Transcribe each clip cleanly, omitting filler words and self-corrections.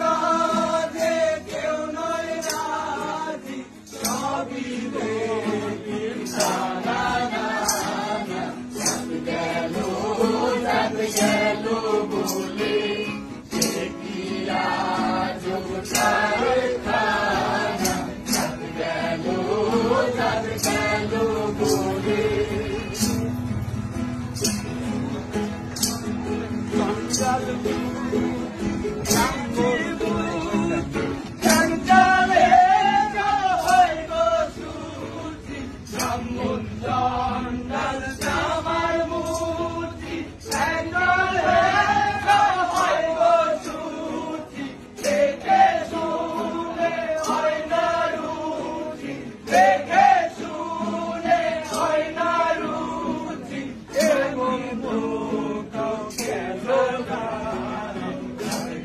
কাজে কেউ নয় রাজি, সবই দেবীর টানা। চাঁদ গেল বলে সে কি আজব কারখানা। চাঁদ গেল বলে জঞ্জালে হয় গো সুরতি, ব্রাহ্মণ চণ্ডাল আমার মূর্তি। জঞ্জালে হয় গো সুরতি, দেখে শুনে হয় না রুচি, দেখে শুনে হয় না রুচি। এমন লোক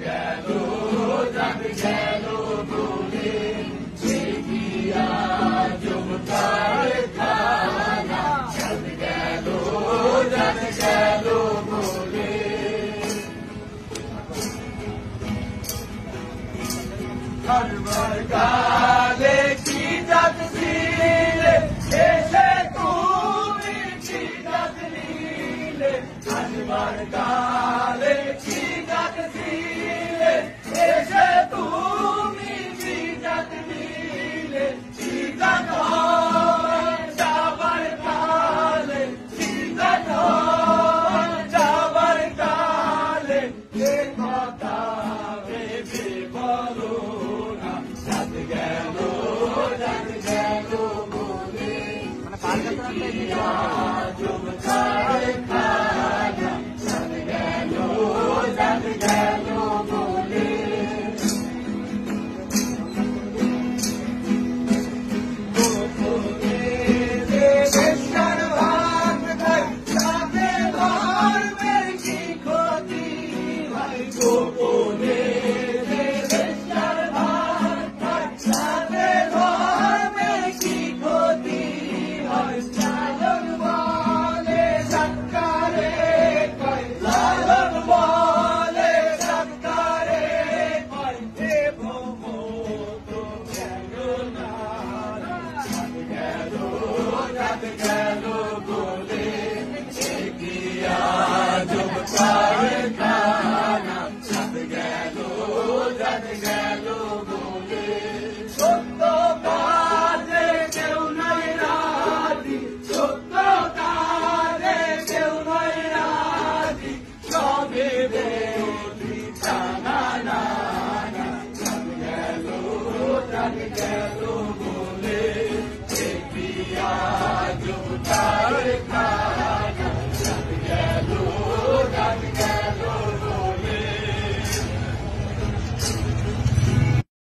গেল গেল বলে সে কি আজব কারখানা। চাঁদ গেল বলে কারবার কালে কি জাত ছিলে, এসে তুমি কি জাত নিলে। কারবার কালে কি জাত ছিলে, এসে তুমি কি জাত নিলে। কি জাত হয় যাবার কালে, কি জাত হয় যাবার কালে। এ কথা ভেবে বলো না। চাঁদ গেল বলে আজব কারখানা। চাঁদ গেল বলে দেশের ভাগ খাই, তাতে ধর্মের কি ক্ষতি হয়। গোপনে দেশের ভাগ খাই, তাতে ধর্মের কি ক্ষতি হয়। লালন বলে সরকারে কয়, লালন বলে সরকারে কয়, দেব তো গেল না। চাঁদ গেল বলে সে কি আজব কারখানা। চাঁদ গেল বলে সত্য কাজে কেউ নয় রাজি, সত্য কাজে কেউ নয় রাজি, সবে দেবী টানা। চাঁদ গেল বলে সে কি আজব কারখানা।